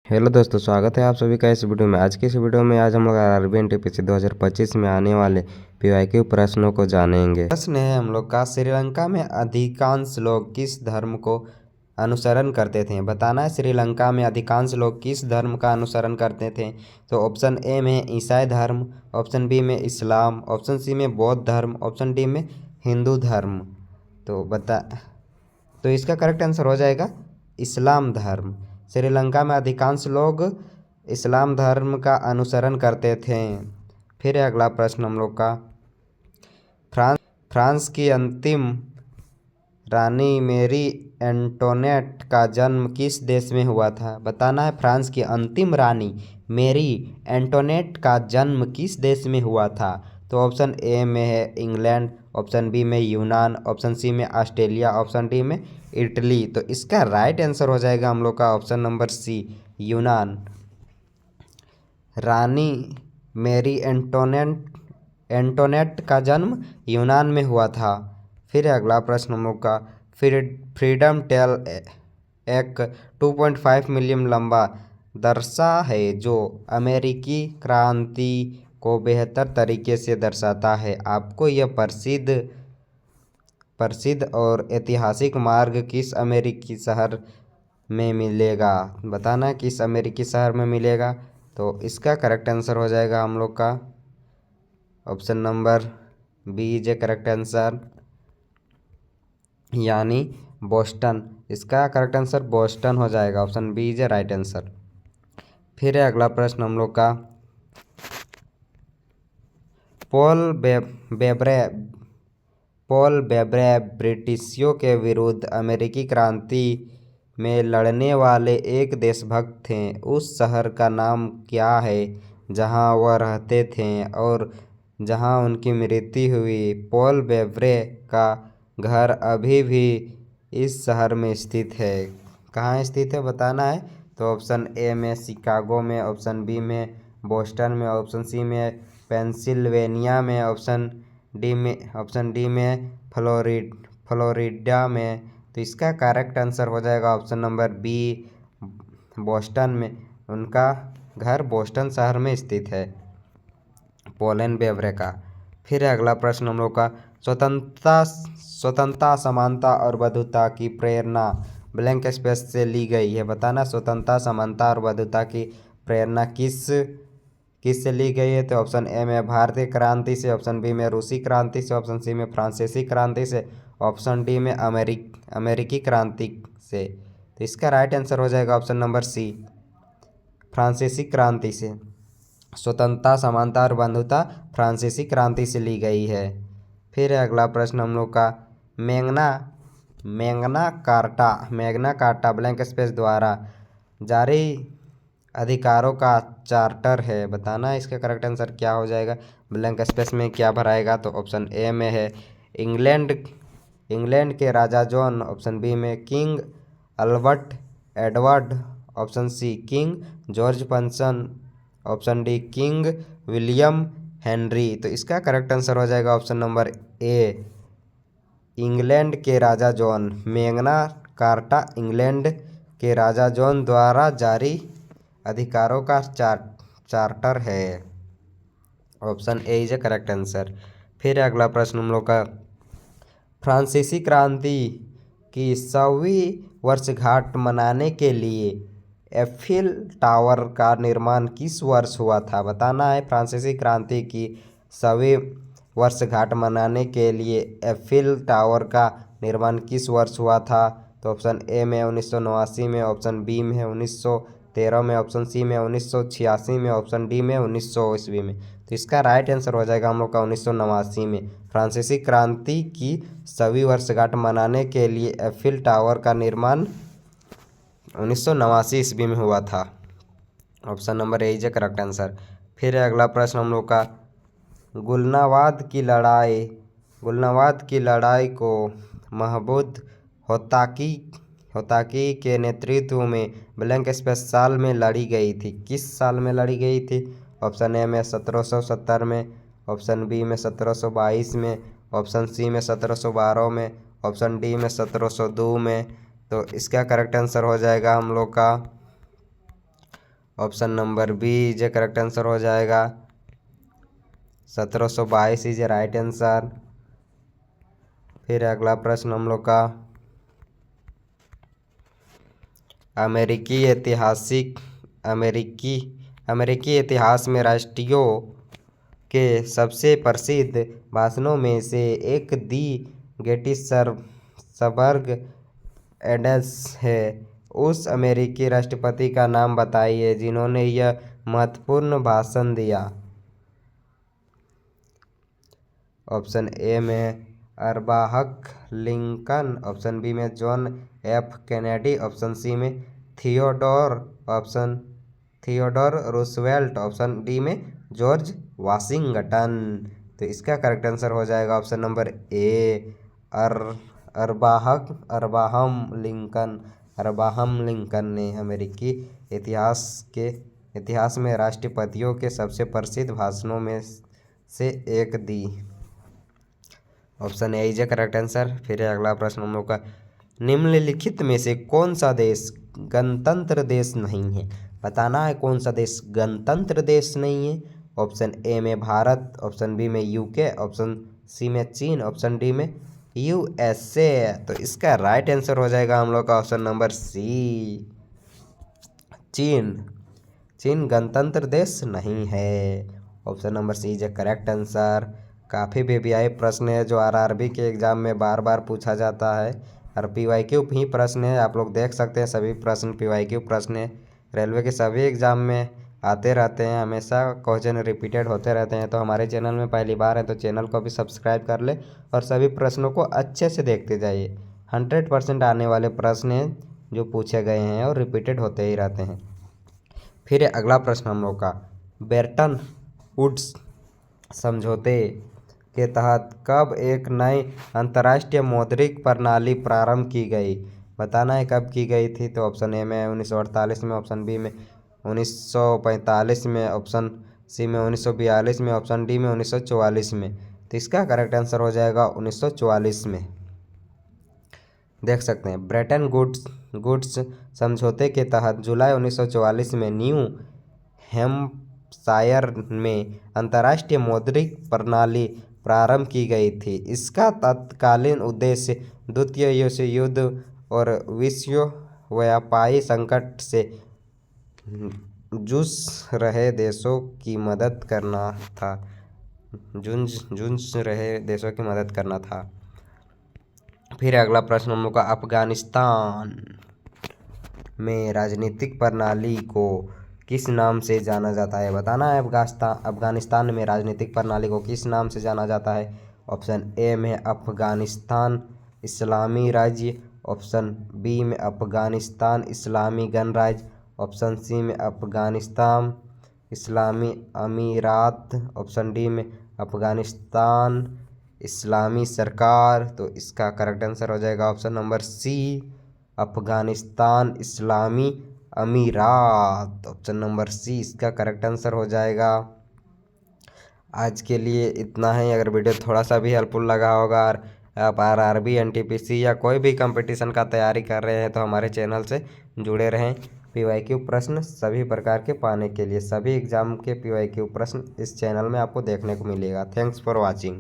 Hello दोस्तों, स्वागत है आप सभी का इस वीडियो में। आज की इस वीडियो में आज हम लोग आरआरबी एनटीपीसी 2025 में आने वाले पीवाईक्यू प्रश्नों को जानेंगे। प्रश्न है हम लोग का, श्रीलंका में अधिकांश लोग किस धर्म को अनुसरण करते थे? बताना है श्रीलंका में अधिकांश लोग किस धर्म का अनुसरण करते थे। तो ऑप्शन ए में ईसाई धर्म, ऑप्शन बी में इस्लाम, ऑप्शन सी में बौद्ध धर्म, ऑप्शन डी में हिंदू धर्म। तो इसका करेक्ट आंसर हो जाएगा इस्लाम धर्म। श्रीलंका में अधिकांश लोग इस्लाम धर्म का अनुसरण करते थे। फिर अगला प्रश्न हम लोग का, फ्रांस की अंतिम रानी मेरी एंटोनेट का जन्म किस देश में हुआ था? बताना है फ्रांस की अंतिम रानी मेरी एंटोनेट का जन्म किस देश में हुआ था। तो ऑप्शन ए में है इंग्लैंड, ऑप्शन बी में यूनान, ऑप्शन सी में ऑस्ट्रेलिया, ऑप्शन डी में इटली। तो इसका राइट आंसर हो जाएगा हम लोग का ऑप्शन नंबर सी, यूनान। रानी मेरी एंटोनेट का जन्म यूनान में हुआ था। फिर अगला प्रश्न हम लोग का, फ्रीडम टेल एक 2.5 मिलियन लंबा दर्शा है जो अमेरिकी क्रांति को बेहतर तरीके से दर्शाता है। आपको यह प्रसिद्ध और ऐतिहासिक मार्ग किस अमेरिकी शहर में मिलेगा? बताना किस अमेरिकी शहर में मिलेगा। तो इसका करेक्ट आंसर हो जाएगा हम लोग का option number B is a correct answer, यानी बोस्टन। इसका करेक्ट आंसर बोस्टन हो जाएगा, option B is a right answer. फिर है अगला प्रश्न हम लोग का, पॉल बेब्रे ब्रिटिशों के विरुद्ध अमेरिकी क्रांति में लड़ने वाले एक देशभक्त थे। उस शहर का नाम क्या है जहां वह रहते थे और जहां उनकी मृत्यु हुई? पॉल बेब्रे का घर अभी भी इस शहर में स्थित है। कहाँ स्थित है बताना है। तो ऑप्शन ए में शिकागो में, ऑप्शन बी में बोस्टन में, ऑप्शन सी में पेंसिल्वेनिया में, ऑप्शन डी में फ्लोरिडा में। तो इसका करेक्ट आंसर हो जाएगा ऑप्शन नंबर बी, बोस्टन में। उनका घर बोस्टन शहर में स्थित है, पॉल बेब्रे का। फिर अगला प्रश्न हम लोग का, स्वतंत्रता, समानता और बंधुता की प्रेरणा ब्लैंक स्पेस से ली गई है। बताना स्वतंत्रता, समानता और बंधुता की प्रेरणा किस से ली गई है? तो ऑप्शन ए में भारतीय क्रांति से, ऑप्शन बी में रूसी क्रांति से, ऑप्शन सी में फ्रांसीसी क्रांति से, ऑप्शन डी में अमेरिकी क्रांति से। तो इसका राइट आंसर हो जाएगा ऑप्शन नंबर सी, फ्रांसीसी क्रांति से। स्वतंत्रता, समानता और बंधुता फ्रांसीसी क्रांति से ली गई है। फिर अगला प्रश्न हम लोग का, मैग्ना कार्टा ब्लैंक स्पेस द्वारा जारी अधिकारों का चार्टर है। बताना इसका करेक्ट आंसर क्या हो जाएगा, ब्लैंक स्पेस में क्या भराएगा। तो ऑप्शन ए में है इंग्लैंड के राजा जॉन, ऑप्शन बी में king Albert Edward, option C king George पंचम, option D king William Henry. तो इसका करेक्ट आंसर हो जाएगा ऑप्शन नंबर ए, इंग्लैंड के राजा जॉन। मैग्ना कार्टा इंग्लैंड के राजा जॉन द्वारा जारी अधिकारों का चार्टर है, option A is a correct answer. फिर अगला प्रश्न हम लोग का, फ्रांसीसी क्रांति की 100वीं वर्षगांठ मनाने के लिए एफिल टावर का निर्माण किस वर्ष हुआ था? बताना है फ्रांसीसी क्रांति की 100वीं वर्षगांठ मनाने के लिए एफिल टावर का निर्माण किस वर्ष हुआ था? तो ऑप्शन ए में 1989 में, ऑप्शन बी में 1913 में, ऑप्शन सी में 1986 में, ऑप्शन डी में 1900 ईस्वी में। तो इसका राइट आंसर हो जाएगा हम लोग का 1989 में। फ्रांसीसी क्रांति की 100वीं वर्षगांठ मनाने के लिए एफिल टावर का निर्माण 1989 ईस्वी में हुआ था, option number A is a correct answer. फिर अगला प्रश्न हम लोग का, गुलनाबाद की लड़ाई को महमूद होताकी के नेतृत्व में ब्लैंक स्पेस साल में लड़ी गई थी। किस साल में लड़ी गई थी? ऑप्शन ए में 1770 में, ऑप्शन बी में 1722 में, ऑप्शन सी में 1712 में, ऑप्शन डी में 1702 में। तो इसका करेक्ट आंसर हो जाएगा हम लोग का option number B is correct answer हो जाएगा। 1722 इज राइट आंसर। फिर अगला प्रश्न हम लोग का अमेरिकी इतिहास में राष्ट्रीयों के सबसे प्रसिद्ध भाषणों में से एक दी गेटिसबर्ग एड्रेस है। उस अमेरिकी राष्ट्रपति का नाम बताइए जिन्होंने यह महत्वपूर्ण भाषण दिया। ऑप्शन ए में अब्राहम लिंकन, ऑप्शन बी में John F Kennedy, option C में थियोडोर रूजवेल्ट, ऑप्शन डी में जॉर्ज वाशिंगटन। तो इसका करेक्ट आंसर हो जाएगा option number A Abraham Lincoln ने अमेरिकी इतिहास में राष्ट्रपतियों के सबसे प्रसिद्ध भाषणों में से एक दी। Option A is correct answer. फिर अगला प्रश्न हम लोग का निम्नलिखित में से कौन सा देश गणतंत्र देश नहीं है। बताना है कौन सा देश गणतंत्र देश नहीं है। ऑप्शन ए में भारत, ऑप्शन बी में यूके, ऑप्शन सी में चीन, ऑप्शन डी में यूएसए। तो इसका राइट आंसर हो जाएगा हम लोग का ऑप्शन नंबर सी, चीन गणतंत्र देश नहीं है। Option number C is correct answer. काफ़ी वीवीआई प्रश्न है जो आरआरबी के एग्ज़ाम में बार बार पूछा जाता है और पीवाईक्यू ही प्रश्न है। आप लोग देख सकते हैं सभी प्रश्न पीवाईक्यू प्रश्न है। रेलवे के सभी एग्ज़ाम में आते रहते हैं, हमेशा क्वेश्चन रिपीटेड होते रहते हैं। तो हमारे चैनल में पहली बार है तो चैनल को भी सब्सक्राइब कर ले और सभी प्रश्नों को अच्छे से देखते जाइए। 100% आने वाले प्रश्न हैं जो पूछे गए हैं और रिपीटेड होते ही रहते हैं। फिर अगला प्रश्न हम लोग का ब्रेटन वुड्स समझौते के तहत कब एक नई अंतर्राष्ट्रीय मौद्रिक प्रणाली प्रारंभ की गई। बताना है कब की गई थी। तो ऑप्शन ए में 1948 में, ऑप्शन बी में 1945 में, ऑप्शन सी में 1942 में, ऑप्शन डी में 1944 में। तो इसका करेक्ट आंसर हो जाएगा 1944 में। देख सकते हैं ब्रेटन वुड्स समझौते के तहत जुलाई 1944 में न्यू हैम्पशायर में अंतर्राष्ट्रीय मौद्रिक प्रणाली प्रारंभ की गई थी। इसका तत्कालीन उद्देश्य द्वितीय विश्व युद्ध और विश्व व्यापारी संकट से जूझ रहे देशों की मदद करना था। फिर अगला प्रश्न हम लोग का अफगानिस्तान में राजनीतिक प्रणाली को किस नाम से जाना जाता है। बताना है अफगानिस्तान में राजनीतिक प्रणाली को किस नाम से जाना जाता है। ऑप्शन ए में अफगानिस्तान इस्लामी राज्य, ऑप्शन बी में अफगानिस्तान इस्लामी गणराज्य, ऑप्शन सी में अफगानिस्तान इस्लामी अमीरात, ऑप्शन डी में अफगानिस्तान इस्लामी सरकार। तो इसका करेक्ट आंसर हो जाएगा ऑप्शन नंबर सी, अफगानिस्तान इस्लामी अमीरात। ऑप्शन नंबर सी इसका करेक्ट आंसर हो जाएगा। आज के लिए इतना ही। अगर वीडियो थोड़ा सा भी हेल्पफुल लगा होगा और आप आरआरबी, एनटीपीसी या कोई भी कंपटीशन का तैयारी कर रहे हैं तो हमारे चैनल से जुड़े रहें। पीवाईक्यू प्रश्न सभी प्रकार के पाने के लिए सभी एग्जाम के पीवाईक्यू प्रश्न इस चैनल में आपको देखने को मिलेगा। Thanks for watching.